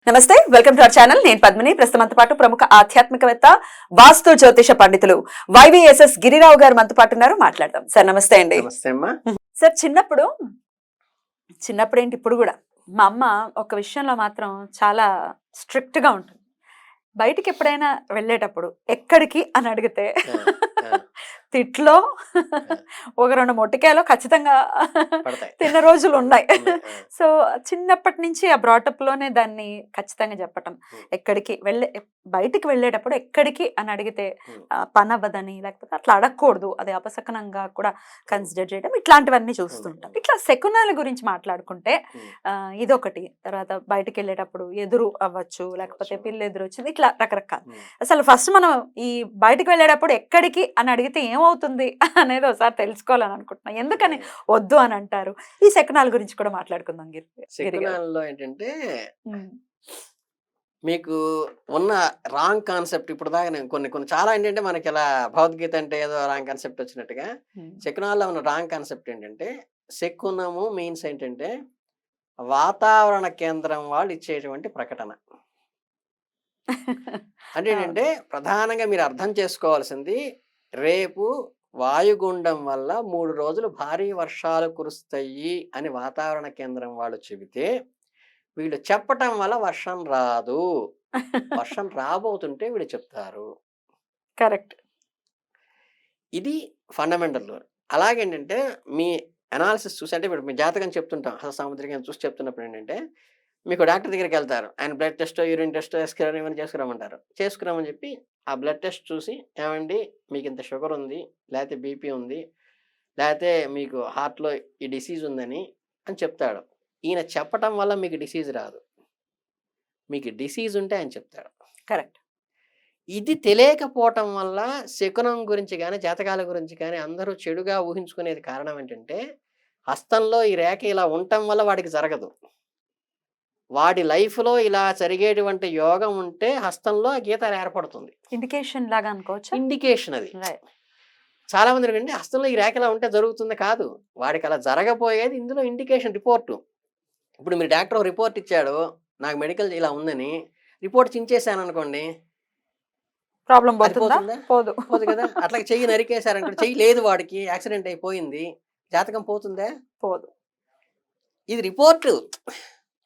నమస్తే, welcome to our channel. నేను పద్మిని. ప్రస్తుతంతో పాటు ప్రముఖ ఆధ్యాత్మికవేత్త, వాస్తు జ్యోతిష పండితులు వైవిఎస్ఎస్ గిరిరావు గారు మనతో పాటు ఉన్నారు. మాట్లాడదాం. సార్ నమస్తే అండి. నమస్తే అమ్మా. సార్, చిన్నప్పుడు ఏంటి ఇప్పుడు కూడా మా అమ్మ ఒక విషయంలో మాత్రం చాలా స్ట్రిక్ట్ గా ఉంటుంది. బయటికి ఎప్పుడైనా వెళ్ళేటప్పుడు ఎక్కడికి అని అడిగితే తిట్లో ఒక 2 మొట్టికాయలు ఖచ్చితంగా తిన్న రోజులు ఉన్నాయి. సో చిన్నప్పటి నుంచి ఆ బ్రాటప్ లోనే దాన్ని ఖచ్చితంగా చెప్పటం. ఎక్కడికి బయటికి వెళ్ళేటప్పుడు ఎక్కడికి అని అడిగితే పని అవ్వదని, లేకపోతే అట్లా అడగకూడదు, అది అపశకనంగా కూడా కన్సిడర్ చేయడం, ఇట్లాంటివన్నీ చూస్తుంటాం. ఇట్లా శకునాల గురించి మాట్లాడుకుంటే ఇదొకటి. తర్వాత బయటికి వెళ్ళేటప్పుడు ఎదురు అవ్వచ్చు, లేకపోతే పిల్ల ఎదురు వచ్చింది, ఇట్లా రకరకాలు. అసలు ఫస్ట్ మనం ఈ బయటికి వెళ్ళేటప్పుడు ఎక్కడికి అని అడిగితే ఏమవుతుంది అనేది ఒకసారి తెలుసుకోవాలని అనుకుంటున్నాం. ఎందుకని వద్దు అని అంటారు? ఈ శకునాల గురించి కూడా మాట్లాడుకుందాం. శకునాల్లో ఏంటంటే మీకు ఉన్న రాంగ్ కాన్సెప్ట్ ఇప్పుడు దాకా నేను కొన్ని చాలా ఏంటంటే మనకి ఇలా భగవద్గీత అంటే ఏదో రాంగ్ కాన్సెప్ట్ వచ్చినట్టుగా శకునాల్లో ఉన్న రాంగ్ కాన్సెప్ట్ ఏంటంటే, శకునము మీన్స్ ఏంటంటే వాతావరణ కేంద్రం వాళ్ళు ఇచ్చేటువంటి ప్రకటన. అంటే ఏంటంటే ప్రధానంగా మీరు అర్థం చేసుకోవాల్సింది, రేపు వాయుగుండం వల్ల 3 రోజులు భారీ వర్షాలు కురుస్తాయి అని వాతావరణ కేంద్రం వాళ్ళు చెబితే, వీళ్ళు చెప్పటం వల్ల వర్షం రాదు, వర్షం రాబోతుంటే వీళ్ళు చెప్తారు. కరెక్ట్. ఇది ఫండమెంటల్. అలాగేంటంటే మీ అనాలిసిస్ చూసి, అంటే ఇప్పుడు మీ జాతకం చెప్తుంటాం, హస్తసాముద్రికం చూసి చెప్తున్నప్పుడు ఏంటంటే, మీకు డాక్టర్ దగ్గరికి వెళ్తారు, ఆయన blood test, urine test, SQR ఇవన్నీ చేసుకురామంటారు. చేసుకురామని చెప్పి ఆ బ్లడ్ టెస్ట్ చూసి, ఏమండి మీకు ఇంత షుగర్ ఉంది, లేకపోతే బీపీ ఉంది, లేకపోతే మీకు హార్ట్లో ఈ డిసీజ్ ఉందని అని చెప్తాడు. ఈయన చెప్పటం వల్ల మీకు డిసీజ్ రాదు, మీకు డిసీజ్ ఉంటే ఆయన చెప్తాడు. కరెక్ట్. ఇది తెలియకపోవటం వల్ల శకునం గురించి కానీ జాతకాల గురించి కానీ అందరూ చెడుగా ఊహించుకునేది కారణం ఏంటంటే, హస్తంలో ఈ రేఖ ఇలా ఉండటం వల్ల వాడికి జరగదు. వాడి లైఫ్లో ఇలా జరిగేటువంటి యోగం ఉంటే హస్తంలో గీత ఏర్పడుతుంది. ఇండికేషన్ లాగా అనుకోవచ్చు. ఇండికేషన్ అది. చాలా మంది ఏంటంటే హస్తంలో ఈ రేఖ ఇలా ఉంటే జరుగుతుంది కాదు, వాడికి అలా జరగబోయేది ఇందులో ఇండికేషన్ రిపోర్టు. ఇప్పుడు మీరు డాక్టర్ రిపోర్ట్ ఇచ్చాడు, నాకు మెడికల్ ఇలా ఉందని, రిపోర్ట్ చించేసాను అనుకోండి, ప్రాబ్లం పోదు కదా. అట్లా చెయ్యి నరికేశారనుకోండి, చెయ్యి లేదు వాడికి, యాక్సిడెంట్ అయిపోయింది, జాతకం పోతుందే? పోదు. ఇది రిపోర్టు.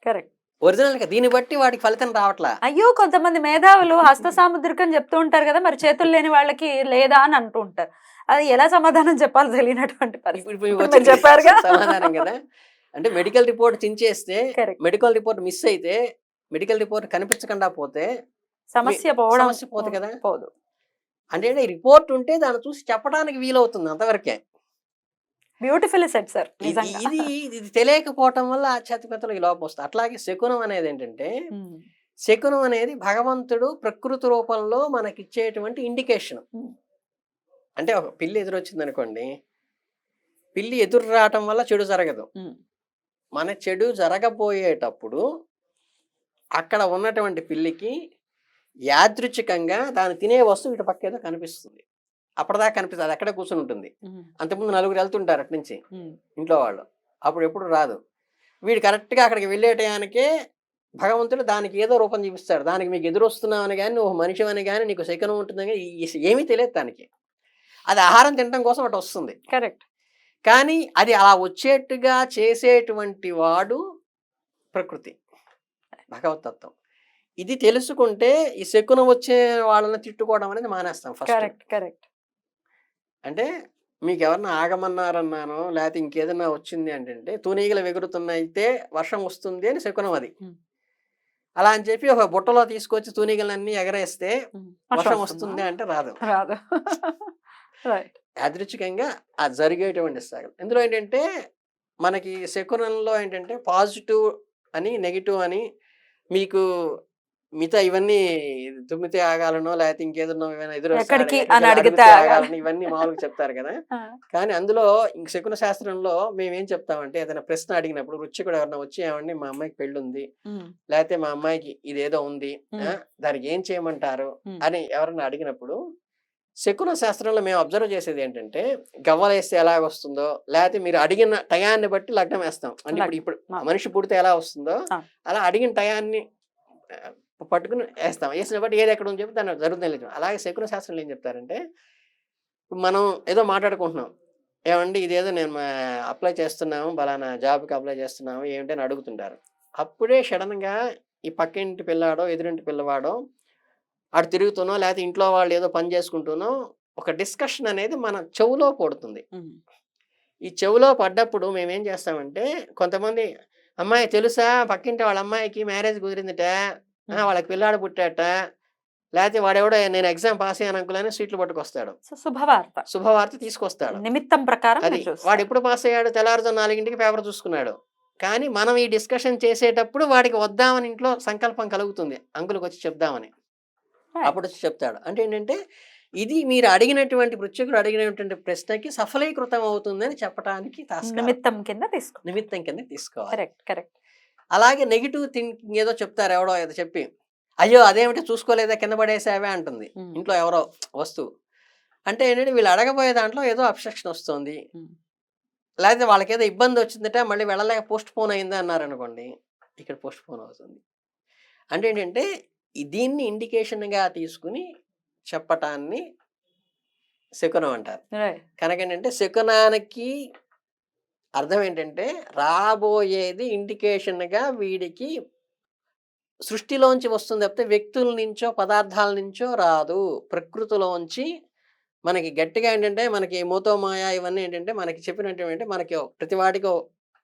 కరెక్ట్. ఒరిజినల్ గా దీన్ని బట్టి వాడికి ఫలితం రావట్లా. అయ్యో, కొంతమంది మేధావులు హస్త సాముద్రికం చెప్తూ ఉంటారు కదా, మరి చేతులు లేని వాళ్ళకి లేదా అని అంటూ ఉంటారు. అది ఎలా సమాధానం చెప్పాలో తెలియనటువంటి పరిస్థితి చెప్పారు సమాధానం కదా. అంటే మెడికల్ రిపోర్ట్ చించేస్తే, మెడికల్ రిపోర్ట్ మిస్ అయితే, మెడికల్ రిపోర్ట్ కనిపించకుండా పోతే సమస్య పోదు కదా. పోదు. అంటే రిపోర్ట్ ఉంటే దాన్ని చూసి చెప్పడానికి వీలవుతుంది, అంతవరకే. Beautiful set sir. ఇది తెలియకపోవటం వల్ల ఆధ్యాత్మికతలో ఈ లోపం వస్తుంది. అట్లాగే శకునం అనేది ఏంటంటే, శకునం అనేది భగవంతుడు ప్రకృతి రూపంలో మనకి ఇచ్చేటువంటి ఇండికేషన్. అంటే ఒక పిల్లి ఎదురొచ్చింది అనుకోండి, పిల్లి ఎదురు రావటం వల్ల చెడు జరగదు. మన చెడు జరగబోయేటప్పుడు అక్కడ ఉన్నటువంటి పిల్లికి యాదృచ్ఛికంగా దాన్ని తినే వస్తువు ఇటు పక్క ఏదో కనిపిస్తుంది. అప్పటిదాకా కనిపిస్తుంది, అది ఎక్కడే కూర్చొని ఉంటుంది. అంతకుముందు 4 వెళ్తుంటారు అటు నుంచి ఇంట్లో వాళ్ళు, అప్పుడు ఎప్పుడు రాదు. వీడు కరెక్ట్గా అక్కడికి వెళ్ళే టయానికే భగవంతుడు దానికి ఏదో రూపం చూపిస్తాడు. దానికి మీకు ఎదురు వస్తున్నావని కానీ, నువ్వు మనిషి అని కానీ, నీకు శకునం ఉంటుందని కానీ ఏమీ తెలియదు దానికి. అది ఆహారం తినడం కోసం అటు వస్తుంది. కరెక్ట్. కానీ అది అలా వచ్చేట్టుగా చేసేటువంటి వాడు ప్రకృతి, భగవతత్వం. ఇది తెలుసుకుంటే ఈ శకునం వచ్చే వాళ్ళని తిట్టుకోవడం అనేది మానేస్తాం ఫస్ట్. కరెక్ట్. కరెక్ట్. అంటే మీకు ఎవరన్నా ఆగమన్నారన్నానో, లేకపోతే ఇంకేదన్నా వచ్చింది అంటే, తూనీగలు ఎగురుతున్నాయితే వర్షం వస్తుంది అని శకునం అది. అలా అని చెప్పి ఒక బుట్టలో తీసుకొచ్చి తూనీగలన్నీ ఎగరేస్తే వర్షం వస్తుంది అంటే రాదు. యాదృచ్ఛికంగా అది జరిగేటువంటి సాగలు. ఇందులో ఏంటంటే మనకి శకునంలో ఏంటంటే పాజిటివ్ అని, నెగిటివ్ అని, మీకు మిగతా ఇవన్నీ తుమ్మితే ఆగాలనో, లేకపోతే ఇంకేదన్నా ఎదురు ఇవన్నీ మామూలుగా చెప్తారు కదా. కానీ అందులో ఇంక శకున శాస్త్రంలో మేమేం చెప్తామంటే, ఏదైనా ప్రశ్న అడిగినప్పుడు రుచికుడు ఎవరన్నా వచ్చి, ఏమండి మా అమ్మాయికి పెళ్ళి ఉంది, లేకపోతే మా అమ్మాయికి ఇదేదో ఉంది, దానికి ఏం చేయమంటారు అని ఎవరన్నా అడిగినప్పుడు, శకున శాస్త్రంలో మేము అబ్జర్వ్ చేసేది ఏంటంటే, గవ్వలేస్తే ఎలా వస్తుందో, లేకపోతే మీరు అడిగిన టయాన్ని బట్టి లగ్నం వేస్తాం. అంటే ఇప్పుడు మనిషి పుడితే ఎలా వస్తుందో అలా అడిగిన టయాన్ని పట్టుకుని వేస్తాం. వేసిన బట్టి ఏది ఎక్కడ ఉందని చెప్పి దాన్ని జరుగుతుంది లేదు. అలాగే శకున శాస్త్రంలో ఏం చెప్తారంటే, ఇప్పుడు మనం ఏదో మాట్లాడుకుంటున్నాం. ఏమండి ఇదేదో నేను అప్లై చేస్తున్నాము, పలానా జాబ్‌కి అప్లై చేస్తున్నాము ఏమిటి అని అడుగుతుంటారు. అప్పుడే సడెన్‌గా ఈ పక్కింటి పిల్లాడో, ఎదురింటి పిల్లవాడో అటు తిరుగుతునో, లేకపోతే ఇంట్లో వాళ్ళు ఏదో పని చేసుకుంటూనో ఒక డిస్కషన్ అనేది మన చెవులో పడుతుంది. ఈ చెవులో పడ్డప్పుడు మేమేం చేస్తామంటే, కొంతమంది అమ్మాయి తెలుసా పక్కింటి వాళ్ళ అమ్మాయికి మ్యారేజ్ కుదిరిందిట, వాళ్ళకి పిల్లాడు పుట్టాట, లేకపోతే వాడెవడో నేను ఎగ్జామ్ పాస్ అయ్యాను అంకుల్ అని సీట్లు పట్టుకొస్తాడు. సో శుభవార్త శుభవార్త తీసుకొస్తాడు. నిమిత్తం ప్రకారం అది మీరు చూస్తారు. వాడు ఎప్పుడు పాస్ అయ్యాడు? తెల్లారుజామున 4ంటికి పేపర్ చూసుకున్నాడు. కానీ మనం ఈ డిస్కషన్ చేసేటప్పుడు వాడికి వద్దామని ఇంట్లో సంకల్పం కలుగుతుంది, అంకుల్కి వచ్చి చెప్దామని. Right. అప్పుడు వచ్చి చెప్తాడు. అంటే ఏంటంటే ఇది మీరు అడిగినటువంటి పృచ్ఛకుడు అడిగినటువంటి ప్రశ్నకి సఫలీకృతం అవుతుందని చెప్పడానికి నిమిత్తం కింద తీసుకో. నిమిత్తం కింద తీసుకోవాలి. Correct correct. అలాగే నెగిటివ్ థింకింగ్ ఏదో చెప్తారు, ఎవడో ఏదో చెప్పి అయ్యో అదేమిటి చూసుకోలేదా కింద పడేసావే అంటుంది ఇంట్లో ఎవరో వస్తువు. అంటే ఏంటంటే వీళ్ళు అడగబోయే దాంట్లో ఏదో అబ్స్ట్రక్షన్ వస్తుంది, లేకపోతే వాళ్ళకి ఏదో ఇబ్బంది వచ్చిందట, మళ్ళీ వెళ్ళలేక పోస్ట్ పోన్ అయింది అన్నారు అనుకోండి, ఇక్కడ పోస్ట్ పోన్ అవుతుంది. అంటే ఏంటంటే దీన్ని ఇండికేషన్గా తీసుకుని చెప్పటాన్ని శకునం అంటారు. కనుక ఏంటంటే శకునానికి అర్థం ఏంటంటే రాబోయేది ఇండికేషన్గా వీడికి సృష్టిలోంచి వస్తుంది తప్పితే వ్యక్తుల నుంచో పదార్థాల నుంచో రాదు. ప్రకృతిలోంచి మనకి గట్టిగా ఏంటంటే మనకి మూతో మాయ ఇవన్నీ ఏంటంటే మనకి చెప్పినట్టు ఏంటంటే మనకి ప్రతి వాడికి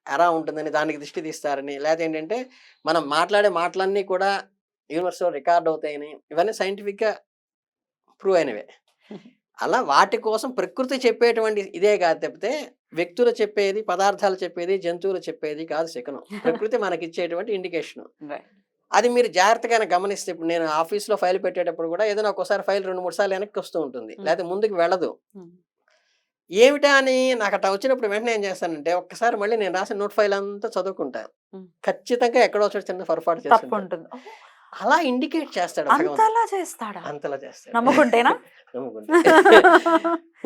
ఎరా ఉంటుందని దానికి దృష్టి తీస్తారని, లేకపోతే ఏంటంటే మనం మాట్లాడే మాటలన్నీ కూడా యూనివర్స్లో రికార్డ్ అవుతాయని, ఇవన్నీ సైంటిఫిక్గా ప్రూవ్ అయినవే. అలా వాటి కోసం ప్రకృతి చెప్పేటువంటి ఇదే కాదు తప్పితే వ్యక్తులు చెప్పేది, పదార్థాలు చెప్పేది, జంతువులు చెప్పేది కాదు శకునం. ప్రకృతి మనకి ఇచ్చేటువంటి ఇండికేషన్. అది మీరు జాగ్రత్తగా గమనిస్తే, ఇప్పుడు నేను ఆఫీస్లో ఫైల్ పెట్టేటప్పుడు కూడా ఏదైనా ఒక్కోసారి ఫైల్ 2-3 సార్లు వెనక్కి వస్తూ ఉంటుంది, లేకపోతే ముందుకు వెళ్ళదు. ఏమిటా అని నాకు అట్లా వచ్చినప్పుడు వెంటనే ఏం చేస్తానంటే ఒక్కసారి మళ్ళీ నేను రాసిన నోట్ ఫైల్ అంతా చదువుకుంటాను. ఖచ్చితంగా ఎక్కడో చోట చిన్న పొరపాటు చేస్తుంటుంది. అలా ఇండికేట్ చేస్తాడు. అంతలా చేస్తాడా? అంతలా చేస్తాడు. నమ్ముకుంటేనా?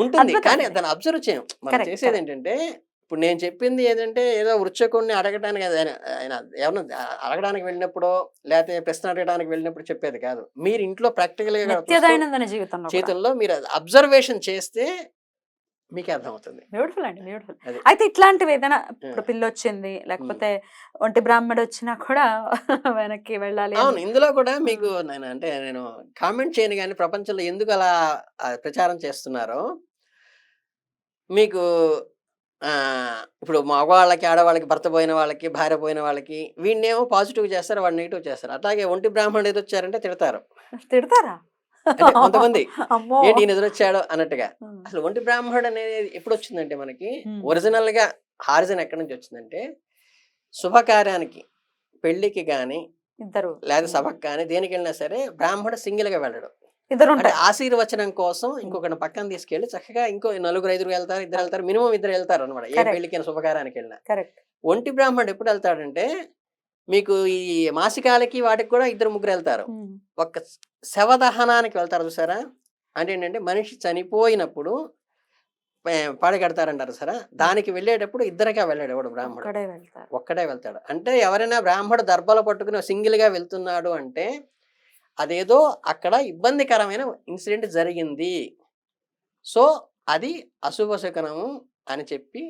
ఉంటుంది. కానీ దాన్ని అబ్జర్వ్ చేయం. మనం చేసేది ఏంటంటే, ఇప్పుడు నేను చెప్పింది ఏదంటే ఏదో వృక్షకుడిని అడగడానికి ఆయన ఎవరిని అడగడానికి వెళ్ళినప్పుడో లేకపోతే ప్రశ్న అడగడానికి వెళ్ళినప్పుడు చెప్పేది కాదు. మీరు ఇంట్లో ప్రాక్టికల్ గా జీవితంలో మీరు అబ్జర్వేషన్ చేస్తే మీకే అర్థమవుతుంది. బ్యూటిఫుల్ అండి, బ్యూటిఫుల్. అయితే ఇట్లాంటివి ఏదైనా ఇప్పుడు పిల్ల వచ్చింది లేకపోతే ఒంటి బ్రాహ్మడు వచ్చినా కూడా వెనక్కి వెళ్ళాలి. అవును, ఇందులో కూడా మీకు నేను కామెంట్ చేయను కానీ ప్రపంచంలో ఎందుకు అలా ప్రచారం చేస్తున్నారో మీకు ఇప్పుడు మగవాళ్ళకి ఆడవాళ్ళకి భర్త పోయిన వాళ్ళకి భార్య పోయిన వాళ్ళకి వీడినేమో పాజిటివ్ చేస్తారు, వాడు నెగిటివ్ చేస్తారు. అట్లాగే ఒంటి బ్రాహ్మణుడు ఏదో వచ్చారంటే తిడతారా కొంతమంది, ఏంటి ఈయన ఎదురొచ్చాడో అన్నట్టుగా. అసలు ఒంటి బ్రాహ్మణుడు అనేది ఎప్పుడు వచ్చిందంటే మనకి ఒరిజినల్ గా హారిజన్ ఎక్కడి నుంచి వచ్చిందంటే శుభకార్యానికి, పెళ్లికి గాని లేదా సభకు కానీ దేనికి వెళ్ళినా సరే బ్రాహ్మణుడు సింగిల్ గా వెళ్ళడు. అంటే ఆశీర్వచనం కోసం ఇంకొకటి పక్కన తీసుకెళ్లి చక్కగా ఇంకో 4-5 వెళ్తారు, 2 వెళ్తారు, మినిమం 2 వెళ్తారు అనమాట. ఏ పెళ్లికి శుభకార్యానికి వెళ్ళినా. ఒంటి బ్రాహ్మణుడు ఎప్పుడు వెళ్తాడంటే మీకు ఈ మాసికాలకి వాటికి కూడా 2-3 వెళ్తారు. ఒక శవదహనానికి వెళ్తారు చూసారా, అంటే ఏంటంటే మనిషి చనిపోయినప్పుడు పాడగడతారంటారు సరే, దానికి వెళ్ళేటప్పుడు ఇద్దరిగా వెళ్ళాడు ఎవడు బ్రాహ్మణుడు, ఒక్కడే వెళ్తాడు. అంటే ఎవరైనా బ్రాహ్మణుడు దర్భలు పట్టుకుని సింగిల్ గా వెళ్తున్నాడు అంటే అదేదో అక్కడ ఇబ్బందికరమైన ఇన్సిడెంట్ జరిగింది, సో అది అశుభ శకునము అని చెప్పి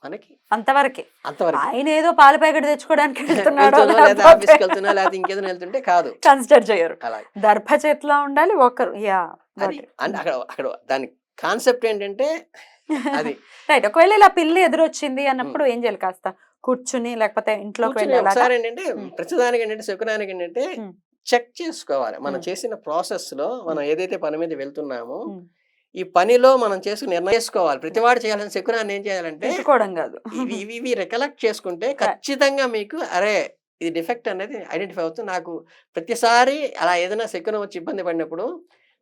మనకి అంతవరకు ఆయన ఏదో పాల ప్యాకెట్ తెచ్చుకోవడానికి ఆఫీస్కి వెళ్తున్నా లేకపోతే ఇంకేదో వెళ్తుంటే కాదు, కన్సిడర్ చేయరు. దర్భ చేతిలో ఉండాలి ఒకరు. అక్కడ దాని కాన్సెప్ట్ ఏంటంటే అది రైట్. ఒకవేళ ఇలా పిల్లి ఎదురొచ్చింది అన్నప్పుడు ఏం చేయాలి? కాస్త కూర్చుని లేకపోతే ఇంట్లోకి వెళ్ళి ఒకసారి ఏంటంటే ప్రతిదానికి ఏంటంటే శకునానికి ఏంటంటే చెక్ చేసుకోవాలి. మనం చేసిన ప్రాసెస్ లో మనం ఏదైతే పని మీద వెళ్తున్నామో ఈ పనిలో మనం నిర్ణయం చేసుకోవాలి. ప్రతివాడు చేయాలని శకునాన్ని ఏం చేయాలంటే ఇవి రికలెక్ట్ చేసుకుంటే ఖచ్చితంగా మీకు అరే ఇది డిఫెక్ట్ అనేది ఐడెంటిఫై అవుతుంది. నాకు ప్రతిసారి అలా ఏదైనా శకునం వచ్చి ఇబ్బంది పడినప్పుడు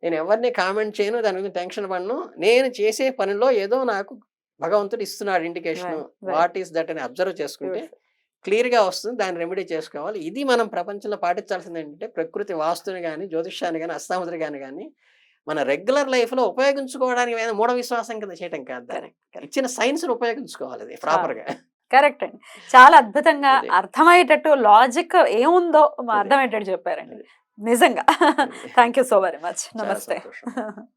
నేను ఎవరిని కామెంట్ చేయను, దాని గురించి టెన్షన్ పడను. నేను చేసే పనిలో ఏదో నాకు భగవంతుడు ఇస్తున్నాడు ఇండికేషన్, వాట్ ఈస్ దట్ అని అబ్జర్వ్ చేసుకుంటే క్లియర్గా వస్తుంది. దాన్ని రెమెడీ చేసుకోవాలి. ఇది మనం ప్రపంచంలో పాటించాల్సింది ఏంటంటే ప్రకృతి వాస్తుని కానీ, జ్యోతిష్యాన్ని కానీ, అష్టాముద్రి కానీ మన రెగ్యులర్ లైఫ్లో ఉపయోగించుకోవడానికి మూఢ విశ్వాసం కింద చేయటం కాదు, దాన్ని ఇచ్చిన సైన్స్ని ఉపయోగించుకోవాలి అది ప్రాపర్గా. కరెక్ట్ అండి. చాలా అద్భుతంగా అదే. అర్థమయ్యేటట్టు లాజిక్ ఏముందో అదే. అర్థమయ్యేటట్టు చెప్పారండి. అదే. నిజంగా. అదే. Thank you so very much. చాలా నమస్తే. సంతోషం.